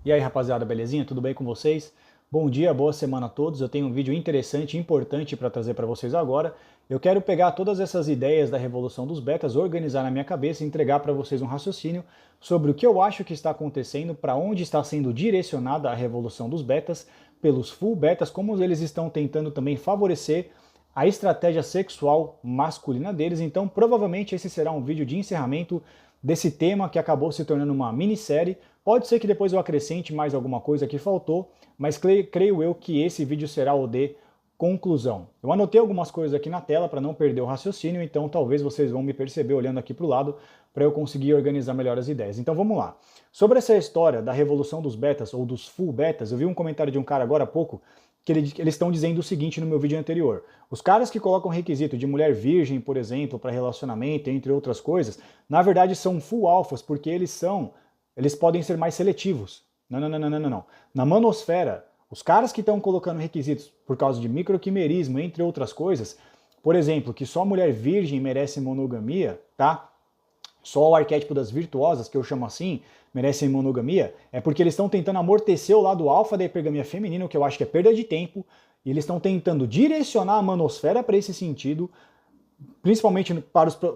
E aí, rapaziada, belezinha? Tudo bem com vocês? Bom dia, boa semana a todos. Eu tenho um vídeo interessante e importante para trazer para vocês agora. Eu quero pegar todas essas ideias da revolução dos betas, organizar na minha cabeça e entregar para vocês um raciocínio sobre o que eu acho que está acontecendo, para onde está sendo direcionada a revolução dos betas, pelos full betas, como eles estão tentando também favorecer a estratégia sexual masculina deles. Então, provavelmente esse será um vídeo de encerramento desse tema que acabou se tornando uma minissérie. Pode ser que depois eu acrescente mais alguma coisa que faltou, mas creio eu que esse vídeo será o de conclusão. Eu anotei algumas coisas aqui na tela para não perder o raciocínio, então talvez vocês vão me perceber olhando aqui para o lado para eu conseguir organizar melhor as ideias. Então vamos lá. Sobre essa história da revolução dos betas ou dos full betas, eu vi um comentário de um cara agora há pouco que eles estão dizendo o seguinte no meu vídeo anterior. Os caras que colocam requisito de mulher virgem, por exemplo, para relacionamento, entre outras coisas, na verdade são full alfas, porque eles podem ser mais seletivos. Não. Na manosfera, os caras que estão colocando requisitos por causa de microquimerismo, entre outras coisas, por exemplo, que só mulher virgem merece monogamia, tá? Só o arquétipo das virtuosas, que eu chamo assim, merecem monogamia, é porque eles estão tentando amortecer o lado alfa da hipergamia feminina, o que eu acho que é perda de tempo, e eles estão tentando direcionar a manosfera para esse sentido, principalmente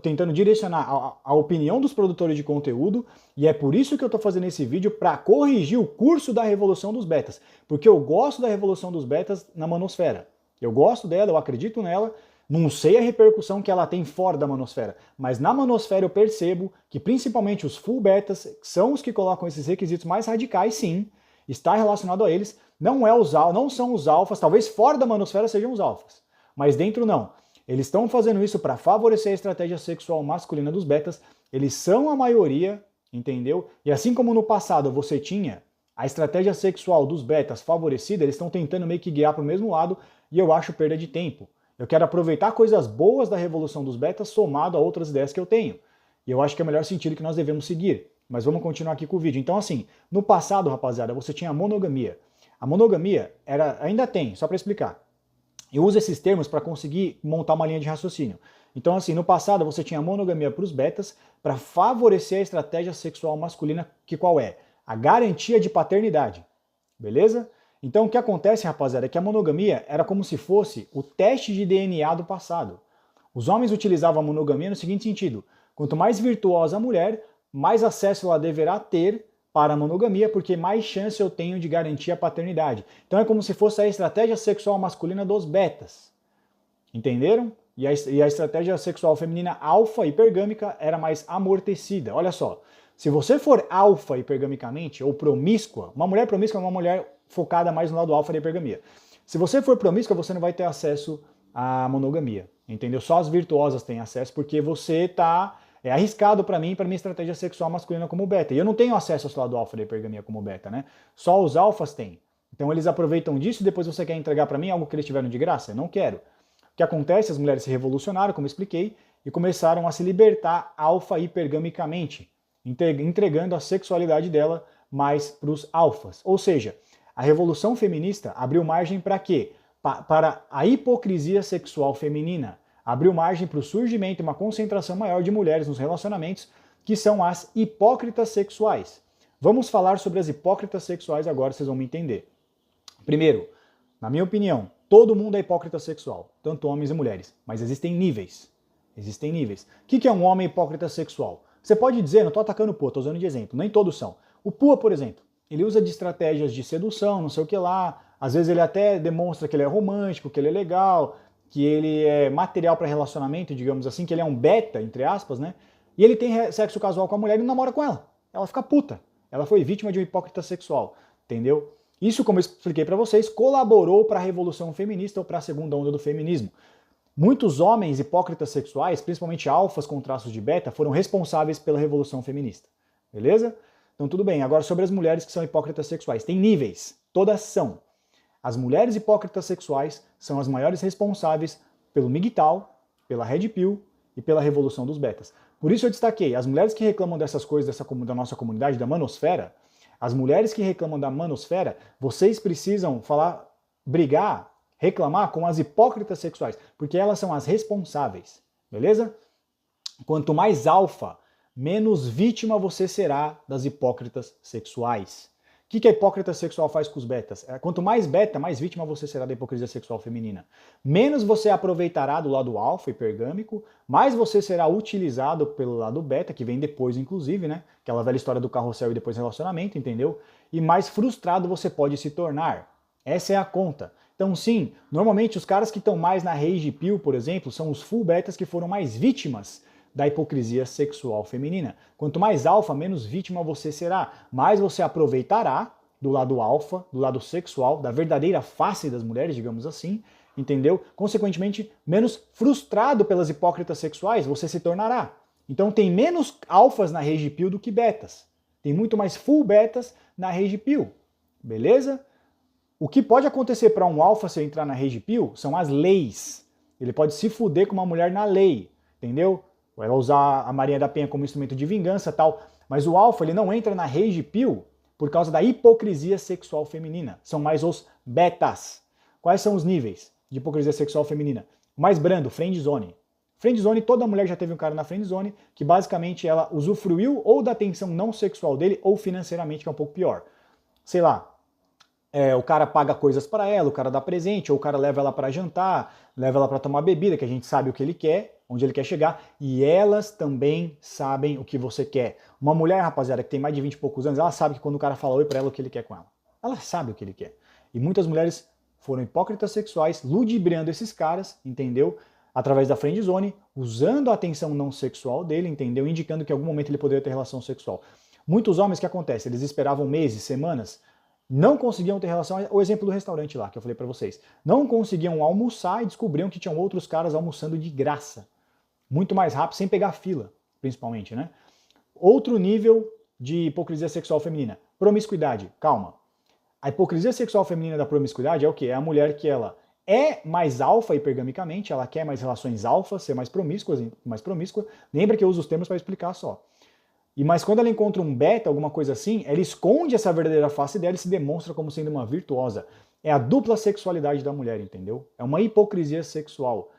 tentando direcionar a opinião dos produtores de conteúdo, e é por isso que eu estou fazendo esse vídeo, para corrigir o curso da revolução dos betas, porque eu gosto da revolução dos betas na manosfera. Eu gosto dela, eu acredito nela, não sei a repercussão que ela tem fora da manosfera, mas na manosfera eu percebo que principalmente os full betas são os que colocam esses requisitos mais radicais, sim, está relacionado a eles, não são os alfas, talvez fora da manosfera sejam os alfas, mas dentro não. Eles estão fazendo isso para favorecer a estratégia sexual masculina dos betas, eles são a maioria, entendeu? E assim como no passado você tinha a estratégia sexual dos betas favorecida, eles estão tentando meio que guiar para o mesmo lado, e eu acho perda de tempo. Eu quero aproveitar coisas boas da revolução dos betas somado a outras ideias que eu tenho. E eu acho que é o melhor sentido que nós devemos seguir. Mas vamos continuar aqui com o vídeo. Então assim, no passado, rapaziada, você tinha a monogamia. A monogamia ainda tem, só para explicar. Eu uso esses termos para conseguir montar uma linha de raciocínio. Então assim, no passado você tinha a monogamia para os betas para favorecer a estratégia sexual masculina, que qual é? A garantia de paternidade. Beleza? Então o que acontece, rapaziada, é que a monogamia era como se fosse o teste de DNA do passado. Os homens utilizavam a monogamia no seguinte sentido: quanto mais virtuosa a mulher, mais acesso ela deverá ter para a monogamia, porque mais chance eu tenho de garantir a paternidade. Então é como se fosse a estratégia sexual masculina dos betas. Entenderam? E a estratégia sexual feminina alfa hipergâmica era mais amortecida. Olha só, se você for alfa hipergamicamente ou promíscua, uma mulher promíscua é uma mulher focada mais no lado alfa da hipergamia. Se você for promíscua, você não vai ter acesso à monogamia, entendeu? Só as virtuosas têm acesso, porque você tá arriscado para mim, para minha estratégia sexual masculina como beta. E eu não tenho acesso ao lado alfa da hipergamia como beta, né? Só os alfas têm. Então eles aproveitam disso e depois você quer entregar para mim algo que eles tiveram de graça? Eu não quero. O que acontece? As mulheres se revolucionaram, como eu expliquei, e começaram a se libertar alfa hipergamicamente, entregando a sexualidade dela mais para os alfas. Ou seja, a revolução feminista abriu margem para quê? Para a hipocrisia sexual feminina. Abriu margem para o surgimento e uma concentração maior de mulheres nos relacionamentos, que são as hipócritas sexuais. Vamos falar sobre as hipócritas sexuais agora, vocês vão me entender. Primeiro, na minha opinião, todo mundo é hipócrita sexual, tanto homens e mulheres, mas existem níveis. Existem níveis. O que é um homem hipócrita sexual? Você pode dizer, não estou atacando o Pua, estou usando de exemplo, nem todos são. O Pua, por exemplo, ele usa de estratégias de sedução, não sei o que lá, às vezes ele até demonstra que ele é romântico, que ele é legal, que ele é material para relacionamento, digamos assim, que ele é um beta, entre aspas, né? E ele tem sexo casual com a mulher e não namora com ela. Ela fica puta. Ela foi vítima de um hipócrita sexual, entendeu? Isso, como eu expliquei para vocês, colaborou para a revolução feminista ou para a segunda onda do feminismo. Muitos homens hipócritas sexuais, principalmente alfas com traços de beta, foram responsáveis pela revolução feminista. Beleza? Então tudo bem. Agora sobre as mulheres que são hipócritas sexuais. Tem níveis. Todas são. As mulheres hipócritas sexuais são as maiores responsáveis pelo MGTOW, pela Red Pill e pela revolução dos betas. Por isso eu destaquei, as mulheres que reclamam dessas coisas da nossa comunidade, da manosfera, as mulheres que reclamam da manosfera, vocês precisam brigar, reclamar com as hipócritas sexuais, porque elas são as responsáveis, beleza? Quanto mais alfa, menos vítima você será das hipócritas sexuais. que a hipócrita sexual faz com os betas? Quanto mais beta, mais vítima você será da hipocrisia sexual feminina. Menos você aproveitará do lado alfa hipergâmico, mais você será utilizado pelo lado beta, que vem depois, inclusive, né? Aquela velha história do carrossel e depois relacionamento, entendeu? E mais frustrado você pode se tornar. Essa é a conta. Então, sim, normalmente os caras que estão mais na rage pill, por exemplo, são os full betas que foram mais vítimas da hipocrisia sexual feminina. Quanto mais alfa, menos vítima você será. Mais você aproveitará do lado alfa, do lado sexual, da verdadeira face das mulheres, digamos assim, entendeu? Consequentemente, menos frustrado pelas hipócritas sexuais você se tornará. Então tem menos alfas na rage pill do que betas. Tem muito mais full betas na rage pill. Beleza? O que pode acontecer para um alfa se entrar na rage pill são as leis. Ele pode se fuder com uma mulher na lei, entendeu? Ou ela usar a Marinha da Penha como instrumento de vingança e tal. Mas o alfa, ele não entra na rage pill por causa da hipocrisia sexual feminina. São mais os betas. Quais são os níveis de hipocrisia sexual feminina? O mais brando, friendzone. Friendzone, toda mulher já teve um cara na friendzone que basicamente ela usufruiu ou da atenção não sexual dele ou financeiramente, que é um pouco pior. Sei lá, o cara paga coisas para ela, o cara dá presente, ou o cara leva ela para jantar, leva ela para tomar bebida, que a gente sabe o que ele quer, onde ele quer chegar, e elas também sabem o que você quer. Uma mulher, rapaziada, que tem mais de 20 e poucos anos, ela sabe que quando o cara fala oi para ela, o que ele quer com ela. Ela sabe o que ele quer. E muitas mulheres foram hipócritas sexuais, ludibriando esses caras, entendeu? Através da friendzone, usando a atenção não sexual dele, entendeu? Indicando que em algum momento ele poderia ter relação sexual. Muitos homens, o que acontece? Eles esperavam meses, semanas, não conseguiam ter relação, o exemplo do restaurante lá que eu falei pra vocês, não conseguiam almoçar e descobriam que tinham outros caras almoçando de graça, muito mais rápido, sem pegar fila, principalmente, né? Outro nível de hipocrisia sexual feminina, promiscuidade, calma. A hipocrisia sexual feminina da promiscuidade é o quê? É a mulher que ela é mais alfa hipergamicamente, ela quer mais relações alfa, ser mais promíscua, lembra que eu uso os termos para explicar só. Mas quando ela encontra um beta, alguma coisa assim, ela esconde essa verdadeira face dela e se demonstra como sendo uma virtuosa. É a dupla sexualidade da mulher, entendeu? É uma hipocrisia sexual.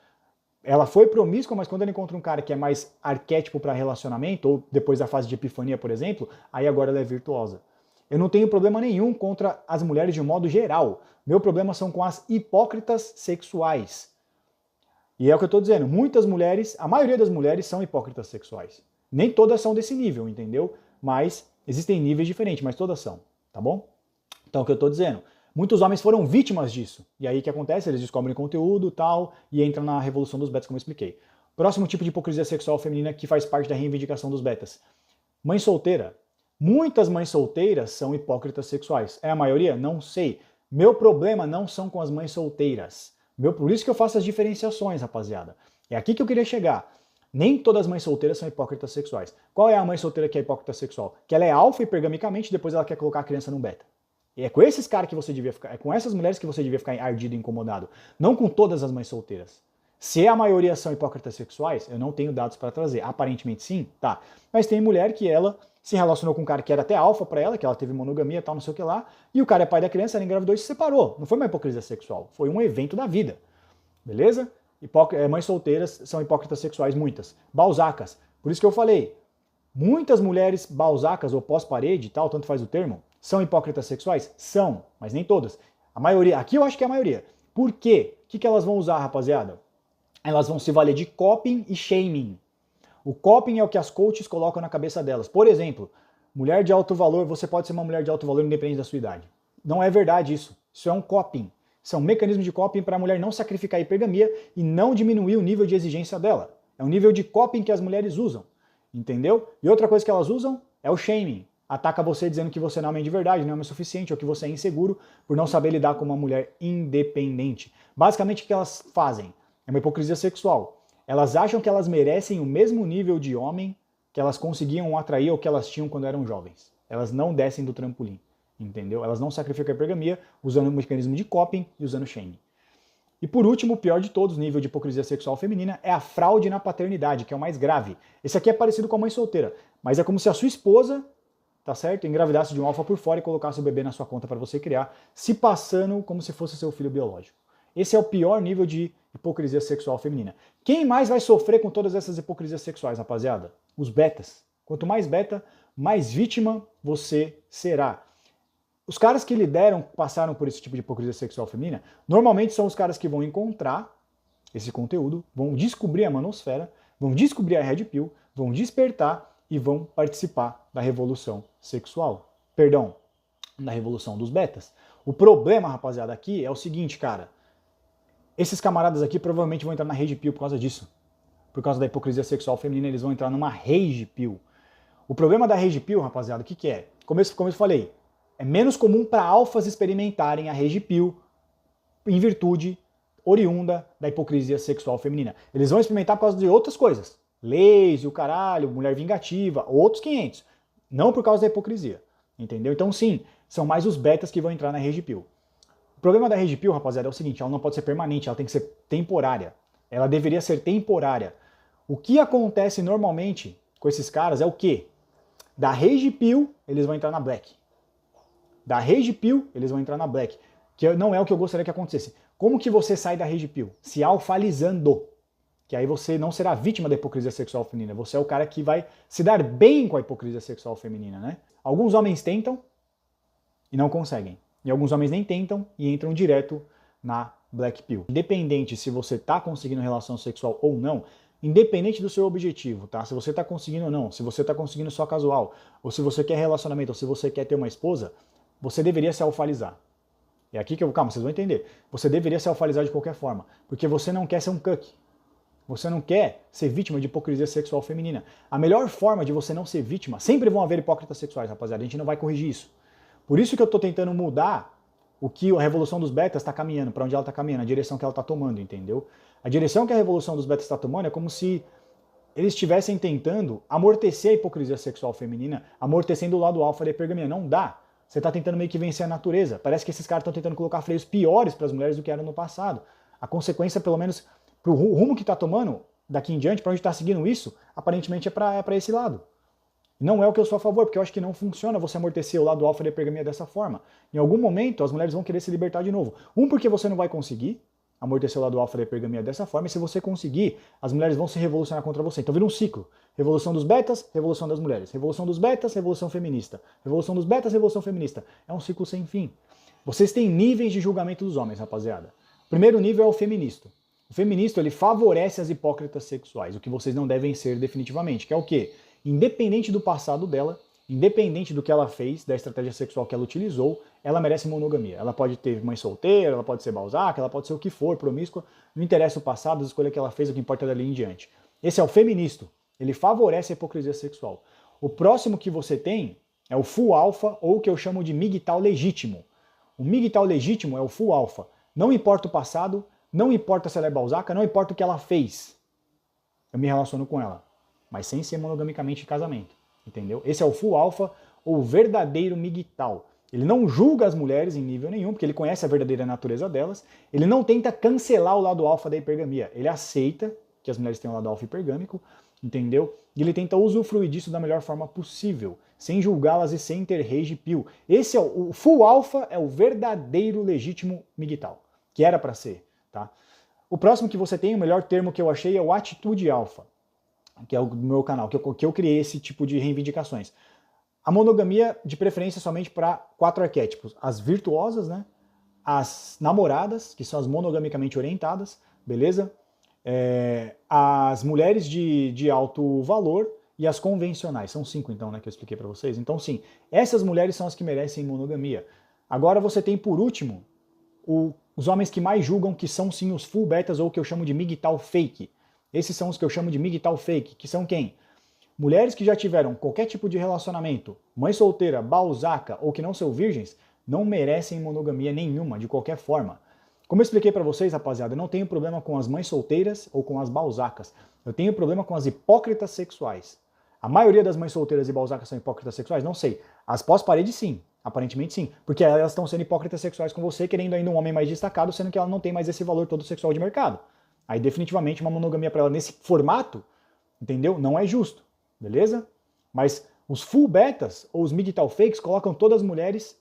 Ela foi promíscua, mas quando ela encontra um cara que é mais arquétipo para relacionamento, ou depois da fase de epifania, por exemplo, aí agora ela é virtuosa. Eu não tenho problema nenhum contra as mulheres de um modo geral. Meu problema são com as hipócritas sexuais. E é o que eu estou dizendo, muitas mulheres, a maioria das mulheres são hipócritas sexuais. Nem todas são desse nível, entendeu? Mas existem níveis diferentes, mas todas são, tá bom? Então é o que eu estou dizendo. Muitos homens foram vítimas disso. E aí o que acontece? Eles descobrem conteúdo tal e entram na revolução dos betas, como eu expliquei. Próximo tipo de hipocrisia sexual feminina que faz parte da reivindicação dos betas. Mãe solteira. Muitas mães solteiras são hipócritas sexuais. É a maioria? Não sei. Meu problema não são com as mães solteiras. Por isso que eu faço as diferenciações, rapaziada. É aqui que eu queria chegar. Nem todas as mães solteiras são hipócritas sexuais. Qual é a mãe solteira que é hipócrita sexual? Que ela é alfa hipergamicamente e depois ela quer colocar a criança num beta. E é com esses caras que você devia ficar, é com essas mulheres que você devia ficar ardido e incomodado. Não com todas as mães solteiras. Se a maioria são hipócritas sexuais, eu não tenho dados para trazer. Aparentemente sim, tá. Mas tem mulher que ela se relacionou com um cara que era até alfa para ela, que ela teve monogamia e tal, não sei o que lá, e o cara é pai da criança, ela engravidou e se separou. Não foi uma hipocrisia sexual, foi um evento da vida. Beleza? Mães solteiras são hipócritas sexuais, muitas. Balzacas. Por isso que eu falei, muitas mulheres balzacas ou pós-parede e tal, tanto faz o termo, são hipócritas sexuais? São, mas nem todas. A maioria, aqui eu acho que é a maioria. Por quê? O que elas vão usar, rapaziada? Elas vão se valer de coping e shaming. O coping é o que as coaches colocam na cabeça delas. Por exemplo, mulher de alto valor, você pode ser uma mulher de alto valor independente da sua idade. Não é verdade isso. Isso é um coping. Isso é um mecanismo de coping para a mulher não sacrificar a hipergamia e não diminuir o nível de exigência dela. É um nível de coping que as mulheres usam. Entendeu? E outra coisa que elas usam é o shaming. Ataca você dizendo que você não é homem de verdade, não é homem suficiente, ou que você é inseguro por não saber lidar com uma mulher independente. Basicamente o que elas fazem? É uma hipocrisia sexual. Elas acham que elas merecem o mesmo nível de homem que elas conseguiam atrair ou que elas tinham quando eram jovens. Elas não descem do trampolim. Entendeu? Elas não sacrificam a hipergamia usando um mecanismo de coping e usando shaming. E por último, o pior de todos, nível de hipocrisia sexual feminina, é a fraude na paternidade, que é o mais grave. Esse aqui é parecido com a mãe solteira, mas é como se a sua esposa, tá certo, engravidasse de um alfa por fora e colocasse o bebê na sua conta para você criar, se passando como se fosse seu filho biológico. Esse é o pior nível de hipocrisia sexual feminina. Quem mais vai sofrer com todas essas hipocrisias sexuais, rapaziada? Os betas. Quanto mais beta, mais vítima você será. Os caras que passaram por esse tipo de hipocrisia sexual feminina, normalmente são os caras que vão encontrar esse conteúdo, vão descobrir a manosfera, vão descobrir a Red Pill, vão despertar e vão participar da revolução sexual. Perdão, da revolução dos betas. O problema, rapaziada, aqui é o seguinte, cara. Esses camaradas aqui provavelmente vão entrar na Rage Pill por causa disso. Por causa da hipocrisia sexual feminina, eles vão entrar numa Rage Pill. O problema da Rage Pill, rapaziada, o que é? Como eu falei, é menos comum para alfas experimentarem a Rage Pill em virtude oriunda da hipocrisia sexual feminina. Eles vão experimentar por causa de outras coisas. Leis, o caralho, mulher vingativa, outros 500. Não por causa da hipocrisia. Entendeu? Então sim, são mais os betas que vão entrar na Rage Pill. O problema da Rage Pill, rapaziada, é o seguinte, ela não pode ser permanente, ela tem que ser temporária. Ela deveria ser temporária. O que acontece normalmente com esses caras é o quê? Da Rage Pill, eles vão entrar na Black. Da Rage Pill, eles vão entrar na Black. Que não é o que eu gostaria que acontecesse. Como que você sai da Rage Pill? Se alfalizando. Que aí você não será vítima da hipocrisia sexual feminina. Você é o cara que vai se dar bem com a hipocrisia sexual feminina, né? Alguns homens tentam e não conseguem. E alguns homens nem tentam e entram direto na Black Pill. Independente se você está conseguindo relação sexual ou não, independente do seu objetivo, tá? Se você está conseguindo ou não, se você está conseguindo só casual, ou se você quer relacionamento, ou se você quer ter uma esposa, você deveria se alfalizar. É aqui que eu vou... Calma, vocês vão entender. Você deveria se alfalizar de qualquer forma, porque você não quer ser um cuck. Você não quer ser vítima de hipocrisia sexual feminina. A melhor forma de você não ser vítima, sempre vão haver hipócritas sexuais, rapaziada, a gente não vai corrigir isso. Por isso que eu estou tentando mudar o que a revolução dos betas está caminhando, para onde ela está caminhando, a direção que ela está tomando, entendeu? A direção que a revolução dos betas está tomando é como se eles estivessem tentando amortecer a hipocrisia sexual feminina, amortecendo o lado alfa da hipergamia. Não dá. Você está tentando meio que vencer a natureza. Parece que esses caras estão tentando colocar freios piores para as mulheres do que eram no passado. A consequência, pelo menos, para o rumo que está tomando, daqui em diante, para onde está seguindo isso, aparentemente é para esse lado. Não é o que eu sou a favor, porque eu acho que não funciona você amortecer o lado alfa da hipergamia dessa forma. Em algum momento, as mulheres vão querer se libertar de novo. Porque você não vai conseguir amortecer o lado alfa da hipergamia dessa forma, e se você conseguir, as mulheres vão se revolucionar contra você. Então vira um ciclo. Revolução dos betas, revolução das mulheres. Revolução dos betas, revolução feminista. Revolução dos betas, revolução feminista. É um ciclo sem fim. Vocês têm níveis de julgamento dos homens, rapaziada. O primeiro nível é o feminista. O feminista, ele favorece as hipócritas sexuais, o que vocês não devem ser definitivamente, que é o quê? Independente do passado dela, independente do que ela fez, da estratégia sexual que ela utilizou, ela merece monogamia. Ela pode ter mãe solteira, ela pode ser balzaca, ela pode ser o que for, promíscua, não interessa o passado, as escolhas que ela fez, o que importa é dali em diante. Esse é o feminista, ele favorece a hipocrisia sexual. O próximo que você tem é o full alpha, ou o que eu chamo de MGTOW legítimo. O MGTOW legítimo é o full alpha. Não importa o passado, não importa se ela é balzaca, não importa o que ela fez. Eu me relaciono com ela, mas sem ser monogamicamente em casamento. Entendeu? Esse é o full alpha, ou verdadeiro MGTOW. Ele não julga as mulheres em nível nenhum, porque ele conhece a verdadeira natureza delas. Ele não tenta cancelar o lado alfa da hipergamia. Ele aceita que as mulheres têm um lado alfa hipergâmico, entendeu? E ele tenta usufruir disso da melhor forma possível, sem julgá-las e sem ter rage pill. Esse é o full alpha, é o verdadeiro legítimo MGTOW, que era para ser, tá? O próximo que você tem, o melhor termo que eu achei é o atitude alfa, que é o do meu canal, que eu criei esse tipo de reivindicações. A monogamia, de preferência, somente para 4 arquétipos. As virtuosas, né? As namoradas, que são as monogamicamente orientadas, beleza? As mulheres de alto valor e as convencionais. São 5, então, né, que eu expliquei para vocês. Então, sim, essas mulheres são as que merecem monogamia. Agora você tem, por último, os homens que mais julgam que são, sim, os full betas, ou o que eu chamo de MGTOW fake. Esses são os que eu chamo de MGTOW fake, que são quem? Mulheres que já tiveram qualquer tipo de relacionamento, mãe solteira, balzaca ou que não são virgens, não merecem monogamia nenhuma, de qualquer forma. Como eu expliquei pra vocês, rapaziada, eu não tenho problema com as mães solteiras ou com as balzacas. Eu tenho problema com as hipócritas sexuais. A maioria das mães solteiras e balzacas são hipócritas sexuais? Não sei. As pós-parede, sim. Aparentemente, sim. Porque elas estão sendo hipócritas sexuais com você, querendo ainda um homem mais destacado, sendo que ela não tem mais esse valor todo sexual de mercado. Aí, definitivamente, uma monogamia pra ela nesse formato, entendeu? Não é justo. Beleza? Mas os full betas, ou os MGTOW fakes, colocam todas as mulheres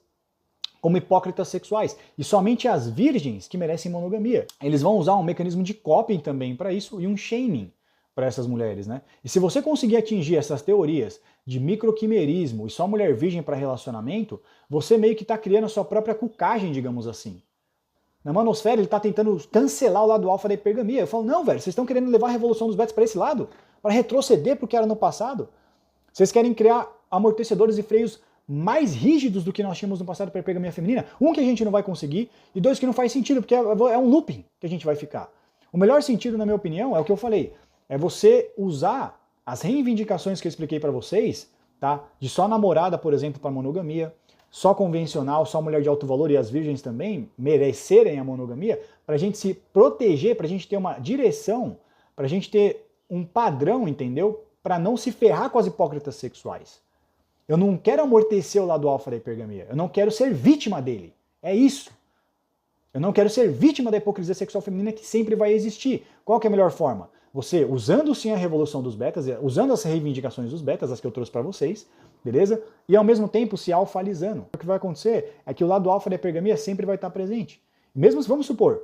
como hipócritas sexuais. E somente as virgens que merecem monogamia. Eles vão usar um mecanismo de coping também para isso e um shaming para essas mulheres, né? E se você conseguir atingir essas teorias de microquimerismo e só mulher virgem para relacionamento, você meio que está criando a sua própria cucagem, digamos assim. Na manosfera ele está tentando cancelar o lado alfa da hipergamia. Eu falo, não, velho, vocês estão querendo levar a revolução dos betas para esse lado? Para retroceder para o que era no passado? Vocês querem criar amortecedores e freios mais rígidos do que nós tínhamos no passado para a hipergamia feminina? Um, que a gente não vai conseguir, e dois, que não faz sentido, porque é um looping que a gente vai ficar. O melhor sentido, na minha opinião, é o que eu falei, é você usar as reivindicações que eu expliquei para vocês, tá? De só namorada, por exemplo, para monogamia, só convencional, só mulher de alto valor e as virgens também merecerem a monogamia, para a gente se proteger, para a gente ter uma direção, para a gente ter um padrão, entendeu? Para não se ferrar com as hipócritas sexuais. Eu não quero amortecer o lado alfa da hipergamia, eu não quero ser vítima dele. É isso. Eu não quero ser vítima da hipocrisia sexual feminina que sempre vai existir. Qual que é a melhor forma? Você, usando sim a revolução dos betas, usando as reivindicações dos betas, as que eu trouxe para vocês, beleza? E ao mesmo tempo se alfalizando. O que vai acontecer é que o lado alfa da hipergamia sempre vai estar presente. Mesmo, vamos supor,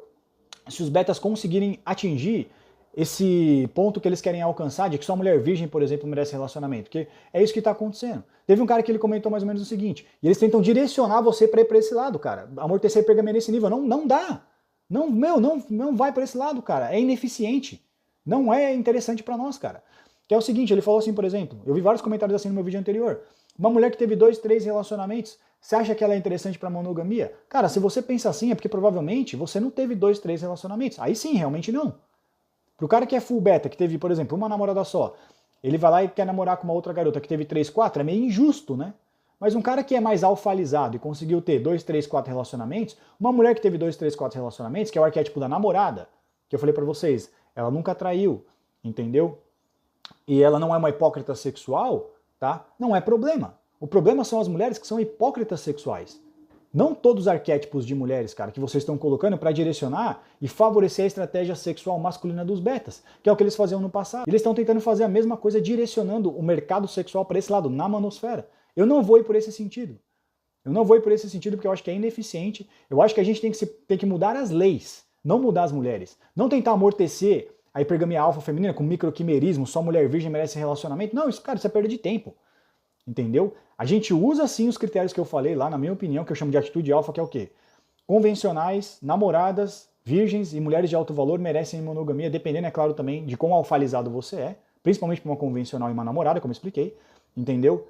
se os betas conseguirem atingir esse ponto que eles querem alcançar, de que só mulher virgem, por exemplo, merece relacionamento, porque é isso que está acontecendo. Teve um cara que ele comentou mais ou menos o seguinte, e eles tentam direcionar você para ir para esse lado, cara, amortecer a hipergamia nesse nível, não dá, não vai para esse lado, cara, é ineficiente, não é interessante para nós, cara. Que é o seguinte, ele falou assim, por exemplo, eu vi vários comentários assim no meu vídeo anterior, uma mulher que teve 2, 3 relacionamentos, você acha que ela é interessante para monogamia? Cara, se você pensa assim, é porque provavelmente você não teve 2, 3 relacionamentos, aí sim, realmente não. Pro cara que é full beta, que teve, por exemplo, uma namorada só, ele vai lá e quer namorar com uma outra garota que teve 3, 4, é meio injusto, né? Mas um cara que é mais alfalizado e conseguiu ter 2, 3, 4 relacionamentos, uma mulher que teve 2, 3, 4 relacionamentos, que é o arquétipo da namorada, que eu falei pra vocês, ela nunca traiu, entendeu? E ela não é uma hipócrita sexual, tá? Não é problema. O problema são as mulheres que são hipócritas sexuais. Não todos os arquétipos de mulheres, cara, que vocês estão colocando para direcionar e favorecer a estratégia sexual masculina dos betas, que é o que eles faziam no passado. Eles estão tentando fazer a mesma coisa direcionando o mercado sexual para esse lado, na manosfera. Eu não vou ir por esse sentido. Eu não vou ir por esse sentido porque eu acho que é ineficiente. Eu acho que a gente tem que mudar as leis, não mudar as mulheres. Não tentar amortecer a hipergamia alfa feminina com microquimerismo, só mulher virgem merece relacionamento. Não, isso, cara, isso é perda de tempo. Entendeu? A gente usa sim os critérios que eu falei lá, na minha opinião, que eu chamo de atitude alfa, que é o quê? Convencionais, namoradas, virgens e mulheres de alto valor merecem monogamia, dependendo, é claro, também de quão alfalizado você é, principalmente para uma convencional e uma namorada, como eu expliquei, entendeu?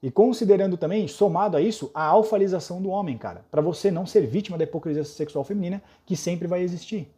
E considerando também, somado a isso, a alfalização do homem, cara, para você não ser vítima da hipocrisia sexual feminina, que sempre vai existir.